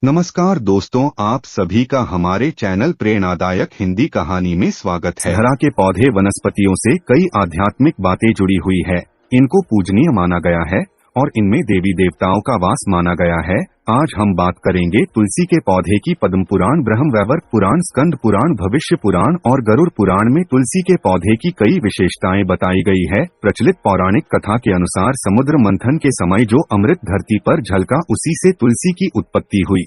नमस्कार दोस्तों, आप सभी का हमारे चैनल प्रेरणादायक हिंदी कहानी में स्वागत है। धरा के पौधे वनस्पतियों से कई आध्यात्मिक बातें जुड़ी हुई है। इनको पूजनीय माना गया है और इनमें देवी देवताओं का वास माना गया है। आज हम बात करेंगे तुलसी के पौधे की। पद्म पुराण, ब्रह्म वैवर्त पुराण, स्कंद पुराण, भविष्य पुराण और गरुड़ पुराण में तुलसी के पौधे की कई विशेषताएं बताई गई है। प्रचलित पौराणिक कथा के अनुसार समुद्र मंथन के समय जो अमृत धरती पर झलका, उसी से तुलसी की उत्पत्ति हुई।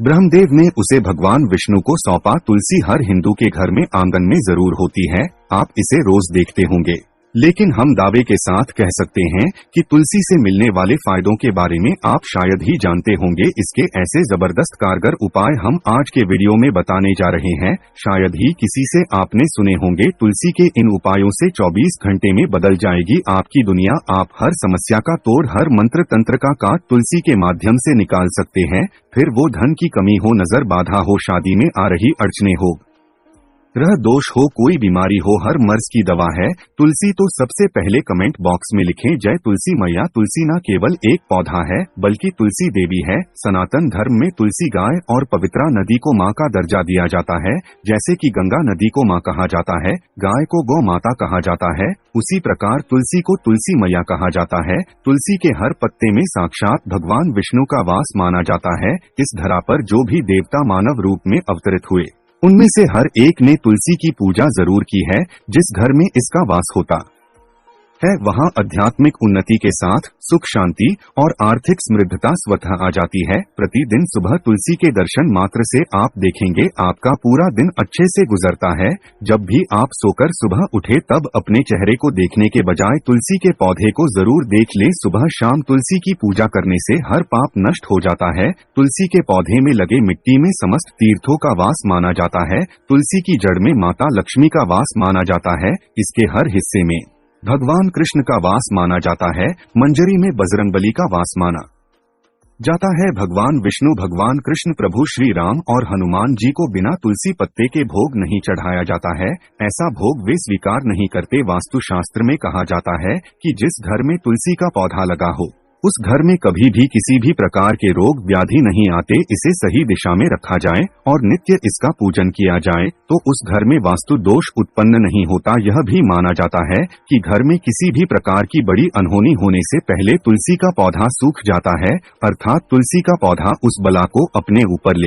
ब्रह्मदेव ने उसे भगवान विष्णु को सौंपा। तुलसी हर हिंदू के घर में आंगन में जरूर होती है। आप इसे रोज देखते होंगे, लेकिन हम दावे के साथ कह सकते हैं कि तुलसी से मिलने वाले फायदों के बारे में आप शायद ही जानते होंगे। इसके ऐसे जबरदस्त कारगर उपाय हम आज के वीडियो में बताने जा रहे हैं। शायद ही किसी से आपने सुने होंगे। तुलसी के इन उपायों से 24 घंटे में बदल जाएगी आपकी दुनिया। आप हर समस्या का तोड़, हर मंत्र तंत्र का काट तुलसी के माध्यम से निकाल सकते हैं। फिर वो धन की कमी हो, नजर बाधा हो, शादी में आ रही अड़चने हो, ग्रह दोष हो, कोई बीमारी हो, हर मर्ज की दवा है तुलसी। तो सबसे पहले कमेंट बॉक्स में लिखें जय तुलसी मैया। तुलसी न केवल एक पौधा है बल्कि तुलसी देवी है। सनातन धर्म में तुलसी गाय और पवित्रा नदी को माँ का दर्जा दिया जाता है। जैसे कि गंगा नदी को माँ कहा जाता है, गाय को गौ माता कहा जाता है, उसी प्रकार तुलसी को तुलसी मैया कहा जाता है। तुलसी के हर पत्ते में साक्षात भगवान विष्णु का वास माना जाता है। इस धरा पर जो भी देवता मानव रूप में अवतरित हुए, उनमें से हर एक ने तुलसी की पूजा जरूर की है। जिस घर में इसका वास होता है वहाँ आध्यात्मिक उन्नति के साथ सुख, शांति और आर्थिक समृद्धता स्वतः आ जाती है। प्रतिदिन सुबह तुलसी के दर्शन मात्र से आप देखेंगे आपका पूरा दिन अच्छे से गुजरता है। जब भी आप सोकर सुबह उठे तब अपने चेहरे को देखने के बजाय तुलसी के पौधे को जरूर देख लें। सुबह शाम तुलसी की पूजा करने से हर पाप नष्ट हो जाता है। तुलसी के पौधे में लगे मिट्टी में समस्त तीर्थों का वास माना जाता है। तुलसी की जड़ में माता लक्ष्मी का वास माना जाता है। इसके हर हिस्से में भगवान कृष्ण का वास माना जाता है। मंजरी में बजरंगबली का वास माना जाता है। भगवान विष्णु, भगवान कृष्ण, प्रभु श्री राम और हनुमान जी को बिना तुलसी पत्ते के भोग नहीं चढ़ाया जाता है। ऐसा भोग वे स्वीकार नहीं करते। वास्तु शास्त्र में कहा जाता है कि जिस घर में तुलसी का पौधा लगा हो उस घर में कभी भी किसी भी प्रकार के रोग व्याधि नहीं आते। इसे सही दिशा में रखा जाए और नित्य इसका पूजन किया जाए तो उस घर में वास्तु दोष उत्पन्न नहीं होता। यह भी माना जाता है कि घर में किसी भी प्रकार की बड़ी अनहोनी होने से पहले तुलसी का पौधा सूख जाता है, अर्थात तुलसी का पौधा उस बला को अपने ऊपर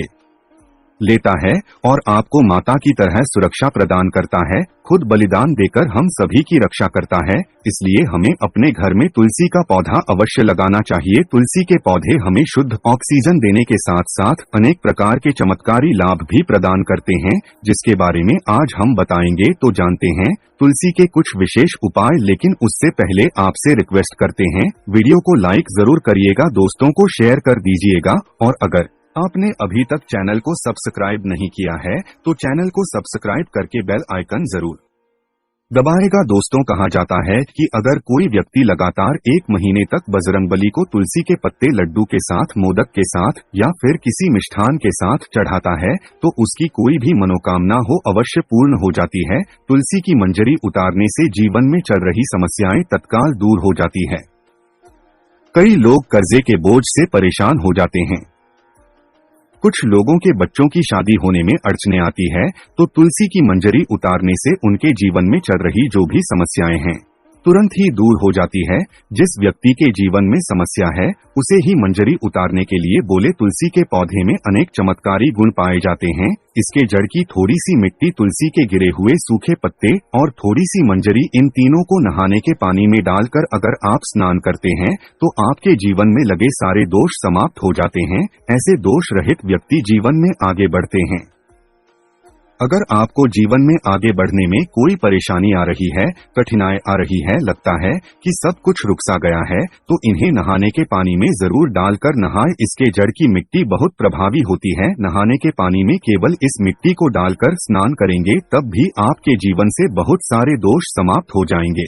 लेता है और आपको माता की तरह सुरक्षा प्रदान करता है। खुद बलिदान देकर हम सभी की रक्षा करता है। इसलिए हमें अपने घर में तुलसी का पौधा अवश्य लगाना चाहिए। तुलसी के पौधे हमें शुद्ध ऑक्सीजन देने के साथ साथ अनेक प्रकार के चमत्कारी लाभ भी प्रदान करते हैं, जिसके बारे में आज हम बताएंगे। तो जानते हैं तुलसी के कुछ विशेष उपाय, लेकिन उससे पहले आपसे रिक्वेस्ट करते हैं वीडियो को लाइक जरूर करिएगा, दोस्तों को शेयर कर दीजिएगा और अगर आपने अभी तक चैनल को सब्सक्राइब नहीं किया है तो चैनल को सब्सक्राइब करके बेल आइकन जरूर दबाएगा। दोस्तों, कहा जाता है कि अगर कोई व्यक्ति लगातार 1 महीने तक बजरंगबली को तुलसी के पत्ते लड्डू के साथ, मोदक के साथ या फिर किसी मिष्ठान के साथ चढ़ाता है तो उसकी कोई भी मनोकामना हो अवश्य पूर्ण हो जाती है। तुलसी की मंजरी उतारने से जीवन में चल रही समस्याएं तत्काल दूर हो जाती है। कई लोग कर्जे के बोझ से परेशान हो जाते हैं। कुछ लोगों के बच्चों की शादी होने में अड़चने आती है तो तुलसी की मंजरी उतारने से उनके जीवन में चल रही जो भी समस्याएं हैं तुरंत ही दूर हो जाती है। जिस व्यक्ति के जीवन में समस्या है उसे ही मंजरी उतारने के लिए बोले। तुलसी के पौधे में अनेक चमत्कारी गुण पाए जाते हैं। इसके जड़ की थोड़ी सी मिट्टी, तुलसी के गिरे हुए सूखे पत्ते और थोड़ी सी मंजरी, इन तीनों को नहाने के पानी में डालकर अगर आप स्नान करते हैं तो आपके जीवन में लगे सारे दोष समाप्त हो जाते हैं। ऐसे दोष रहित व्यक्ति जीवन में आगे बढ़ते हैं। अगर आपको जीवन में आगे बढ़ने में कोई परेशानी आ रही है, कठिनाई आ रही है, लगता है कि सब कुछ रुक सा गया है, तो इन्हें नहाने के पानी में जरूर डालकर नहाएं। इसके जड़ की मिट्टी बहुत प्रभावी होती है। नहाने के पानी में केवल इस मिट्टी को डालकर स्नान करेंगे तब भी आपके जीवन से बहुत सारे दोष समाप्त हो जाएंगे।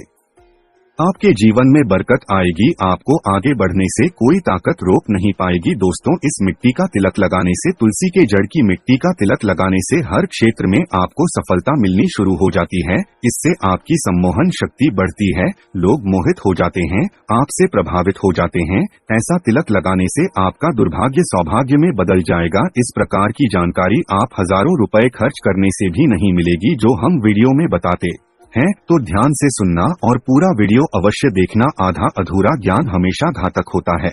आपके जीवन में बरकत आएगी, आपको आगे बढ़ने से कोई ताकत रोक नहीं पाएगी। दोस्तों, इस मिट्टी का तिलक लगाने से, तुलसी के जड़ की मिट्टी का तिलक लगाने से हर क्षेत्र में आपको सफलता मिलनी शुरू हो जाती है। इससे आपकी सम्मोहन शक्ति बढ़ती है, लोग मोहित हो जाते हैं, आपसे प्रभावित हो जाते हैं। ऐसा तिलक लगाने से आपका दुर्भाग्य सौभाग्य में बदल जाएगा। इस प्रकार की जानकारी आप हजारों रुपए खर्च करने से भी नहीं मिलेगी, जो हम वीडियो में बताते हैं। तो ध्यान से सुनना और पूरा वीडियो अवश्य देखना। आधा अधूरा ज्ञान हमेशा घातक होता है।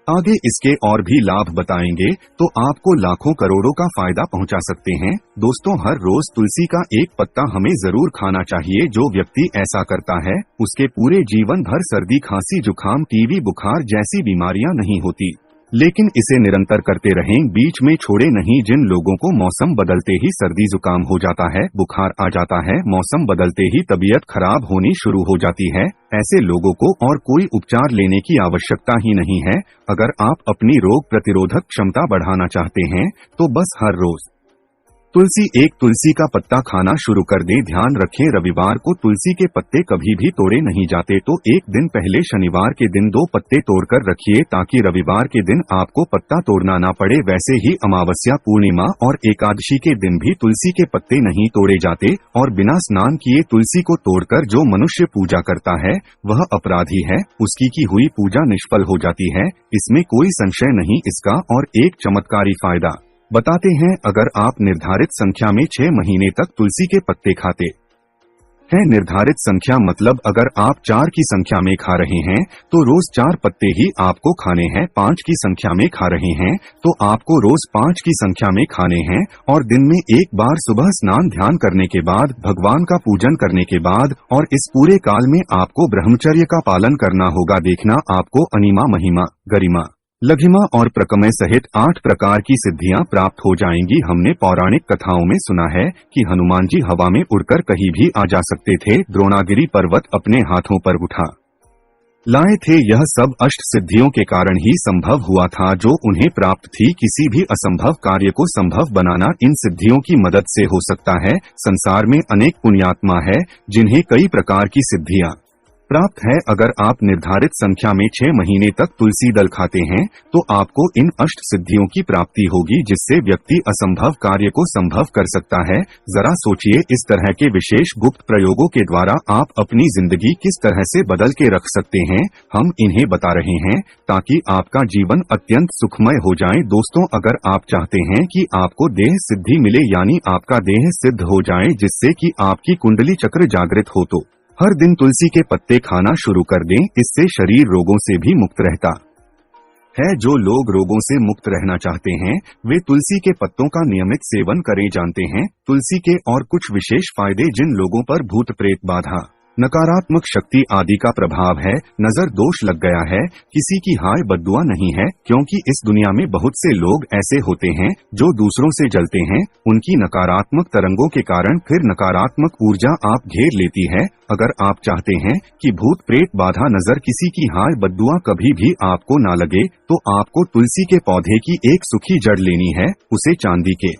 आगे इसके और भी लाभ बताएंगे तो आपको लाखों करोड़ों का फायदा पहुंचा सकते हैं। दोस्तों, हर रोज तुलसी का एक पत्ता हमें जरूर खाना चाहिए। जो व्यक्ति ऐसा करता है उसके पूरे जीवन भर सर्दी, खांसी, जुकाम, टीबी, बुखार जैसी बीमारियां नहीं होती। लेकिन इसे निरंतर करते रहें, बीच में छोड़े नहीं। जिन लोगों को मौसम बदलते ही सर्दी जुकाम हो जाता है, बुखार आ जाता है, मौसम बदलते ही तबीयत खराब होनी शुरू हो जाती है, ऐसे लोगों को और कोई उपचार लेने की आवश्यकता ही नहीं है। अगर आप अपनी रोग प्रतिरोधक क्षमता बढ़ाना चाहते हैं तो बस हर रोज एक तुलसी का पत्ता खाना शुरू कर दें। ध्यान रखें, रविवार को तुलसी के पत्ते कभी भी तोड़े नहीं जाते, तो एक दिन पहले शनिवार के दिन 2 पत्ते तोड़कर रखिए ताकि रविवार के दिन आपको पत्ता तोड़ना ना पड़े। वैसे ही अमावस्या, पूर्णिमा और एकादशी के दिन भी तुलसी के पत्ते नहीं तोड़े जाते। और बिना स्नान किए तुलसी को तोड़कर जो मनुष्य पूजा करता है वह अपराधी है, उसकी की हुई पूजा निष्फल हो जाती है। इसमें कोई संशय नहीं। इसका और एक चमत्कारी फायदा बताते हैं। अगर आप निर्धारित संख्या में 6 महीने तक तुलसी के पत्ते खाते हैं, निर्धारित संख्या मतलब अगर आप 4 की संख्या में खा रहे हैं तो रोज 4 पत्ते ही आपको खाने हैं। 5 की संख्या में खा रहे हैं तो आपको रोज 5 की संख्या में खाने हैं। और दिन में एक बार सुबह स्नान ध्यान करने के बाद, भगवान का पूजन करने के बाद, और इस पूरे काल में आपको ब्रह्मचर्य का पालन करना होगा। देखना, आपको अनिमा, महिमा, गरिमा, लघिमा और प्रकमय सहित 8 प्रकार की सिद्धियां प्राप्त हो जाएंगी। हमने पौराणिक कथाओं में सुना है कि हनुमान जी हवा में उड़कर कहीं भी आ जा सकते थे, द्रोणागिरी पर्वत अपने हाथों पर उठा लाए थे। यह सब अष्ट सिद्धियों के कारण ही संभव हुआ था जो उन्हें प्राप्त थी। किसी भी असंभव कार्य को संभव बनाना इन सिद्धियों की मदद से हो सकता है। संसार में अनेक पुण्यात्मा है जिन्हें कई प्रकार की सिद्धियां प्राप्त है। अगर आप निर्धारित संख्या में 6 महीने तक तुलसी दल खाते हैं तो आपको इन अष्ट सिद्धियों की प्राप्ति होगी, जिससे व्यक्ति असंभव कार्य को संभव कर सकता है। जरा सोचिए, इस तरह के विशेष गुप्त प्रयोगों के द्वारा आप अपनी जिंदगी किस तरह से बदल के रख सकते हैं। हम इन्हें बता रहे हैं ताकि आपका जीवन अत्यंत सुखमय हो जाए। दोस्तों, अगर आप चाहते हैं कि आपको देह सिद्धि मिले, यानी आपका देह सिद्ध हो जाए, जिससे कि आपकी कुंडली चक्र जागृत हो, तो हर दिन तुलसी के पत्ते खाना शुरू कर दें। इससे शरीर रोगों से भी मुक्त रहता है। जो लोग रोगों से मुक्त रहना चाहते हैं वे तुलसी के पत्तों का नियमित सेवन करें। जानते हैं तुलसी के और कुछ विशेष फायदे। जिन लोगों पर भूत प्रेत बाधा, नकारात्मक शक्ति आदि का प्रभाव है, नजर दोष लग गया है, किसी की हाय बद्दुआ नहीं है, क्योंकि इस दुनिया में बहुत से लोग ऐसे होते हैं जो दूसरों से जलते हैं। उनकी नकारात्मक तरंगों के कारण फिर नकारात्मक ऊर्जा आप घेर लेती है। अगर आप चाहते हैं कि भूत प्रेत बाधा, नजर, किसी की हाय बद्दुआ कभी भी आपको ना लगे, तो आपको तुलसी के पौधे की एक सूखी जड़ लेनी है। उसे चांदी के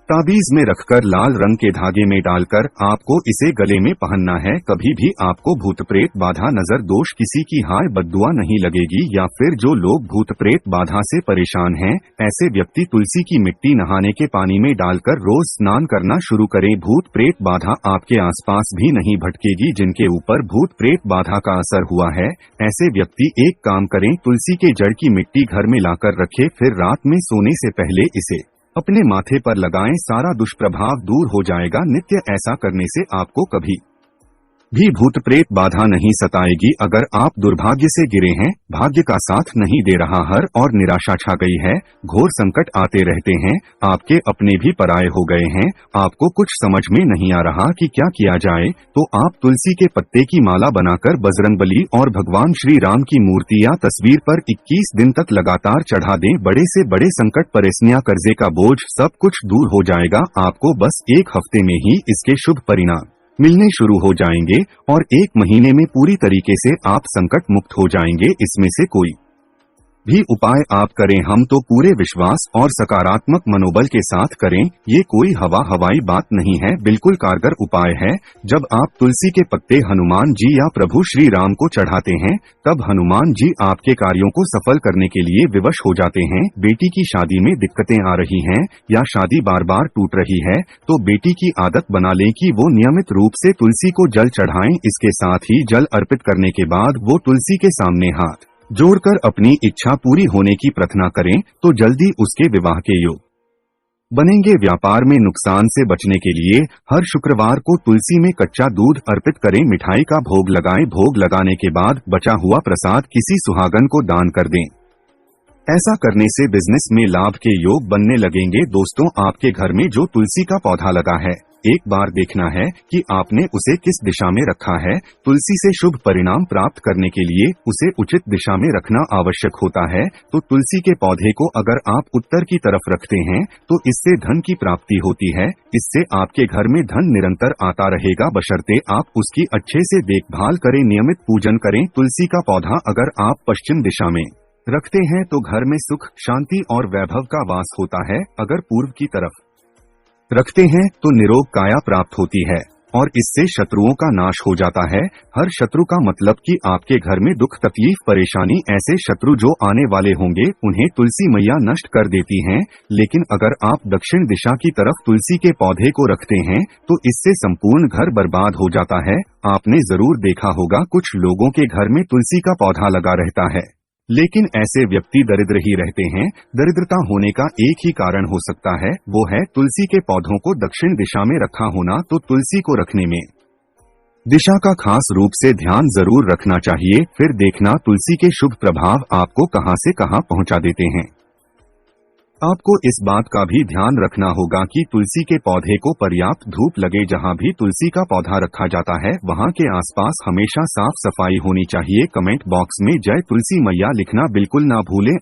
ताबीज में रखकर लाल रंग के धागे में डालकर आपको इसे गले में पहनना है। कभी भी आपको भूत प्रेत बाधा, नजर दोष, किसी की हाय बद्दुआ नहीं लगेगी। या फिर जो लोग भूत प्रेत बाधा से परेशान हैं, ऐसे व्यक्ति तुलसी की मिट्टी नहाने के पानी में डालकर रोज स्नान करना शुरू करें। भूत प्रेत बाधा आपके आसपास भी नहीं भटकेगी। जिनके ऊपर भूत प्रेत बाधा का असर हुआ है, ऐसे व्यक्ति एक काम करें, तुलसी के जड़ की मिट्टी घर में लाकर रखें, फिर रात में सोने से पहले इसे अपने माथे पर लगाएं। सारा दुष्प्रभाव दूर हो जाएगा। नित्य ऐसा करने से आपको कभी भी भूत प्रेत बाधा नहीं सताएगी। अगर आप दुर्भाग्य से गिरे हैं, भाग्य का साथ नहीं दे रहा है और निराशा छा गई है, घोर संकट आते रहते हैं, आपके अपने भी पराये हो गए हैं, आपको कुछ समझ में नहीं आ रहा कि क्या किया जाए, तो आप तुलसी के पत्ते की माला बनाकर बजरंगबली और भगवान श्री राम की मूर्ति या तस्वीर पर 21 दिन तक लगातार चढ़ा दें। बड़े से बड़े संकट, परेशानियां, कर्जे का बोझ, सब कुछ दूर हो जाएगा। आपको बस 1 हफ्ते में ही इसके शुभ परिणाम मिलने शुरू हो जाएंगे और 1 महीने में पूरी तरीके से आप संकट मुक्त हो जाएंगे। इसमें से कोई भी उपाय आप करें हम तो पूरे विश्वास और सकारात्मक मनोबल के साथ करें। ये कोई हवाई बात नहीं है, बिल्कुल कारगर उपाय है। जब आप तुलसी के पत्ते हनुमान जी या प्रभु श्री राम को चढ़ाते हैं तब हनुमान जी आपके कार्यों को सफल करने के लिए विवश हो जाते हैं। बेटी की शादी में दिक्कतें आ रही हैं या शादी बार बार टूट रही है तो बेटी की आदत बना लें कि वो नियमित रूप से तुलसी को जल चढ़ाएं। इसके साथ ही जल अर्पित करने के बाद वो तुलसी के सामने हाथ जोड़कर अपनी इच्छा पूरी होने की प्रार्थना करें तो जल्दी उसके विवाह के योग बनेंगे। व्यापार में नुकसान से बचने के लिए हर शुक्रवार को तुलसी में कच्चा दूध अर्पित करें, मिठाई का भोग लगाएं। भोग लगाने के बाद बचा हुआ प्रसाद किसी सुहागन को दान कर दें। ऐसा करने से बिजनेस में लाभ के योग बनने लगेंगे। दोस्तों, आपके घर में जो तुलसी का पौधा लगा है एक बार देखना है कि आपने उसे किस दिशा में रखा है। तुलसी से शुभ परिणाम प्राप्त करने के लिए उसे उचित दिशा में रखना आवश्यक होता है। तो तुलसी के पौधे को अगर आप उत्तर की तरफ रखते हैं तो इससे धन की प्राप्ति होती है। इससे आपके घर में धन निरंतर आता रहेगा, बशर्ते आप उसकी अच्छे से देखभाल करें, नियमित पूजन करें। तुलसी का पौधा अगर आप पश्चिम दिशा में रखते हैं तो घर में सुख, शांति और वैभव का वास होता है। अगर पूर्व की तरफ रखते हैं तो निरोग काया प्राप्त होती है और इससे शत्रुओं का नाश हो जाता है। हर शत्रु का मतलब कि आपके घर में दुख, तकलीफ, परेशानी, ऐसे शत्रु जो आने वाले होंगे उन्हें तुलसी मैया नष्ट कर देती हैं। लेकिन अगर आप दक्षिण दिशा की तरफ तुलसी के पौधे को रखते हैं तो इससे संपूर्ण घर बर्बाद हो जाता है। आपने जरूर देखा होगा कुछ लोगों के घर में तुलसी का पौधा लगा रहता है लेकिन ऐसे व्यक्ति दरिद्र ही रहते हैं। दरिद्रता होने का एक ही कारण हो सकता है, वो है तुलसी के पौधों को दक्षिण दिशा में रखा होना। तो तुलसी को रखने में दिशा का खास रूप से ध्यान जरूर रखना चाहिए। फिर देखना तुलसी के शुभ प्रभाव आपको कहां से कहां पहुंचा देते हैं। आपको इस बात का भी ध्यान रखना होगा कि तुलसी के पौधे को पर्याप्त धूप लगे। जहां भी तुलसी का पौधा रखा जाता है वहां के आसपास हमेशा साफ सफाई होनी चाहिए। कमेंट बॉक्स में जय तुलसी मैया लिखना बिल्कुल ना भूलें।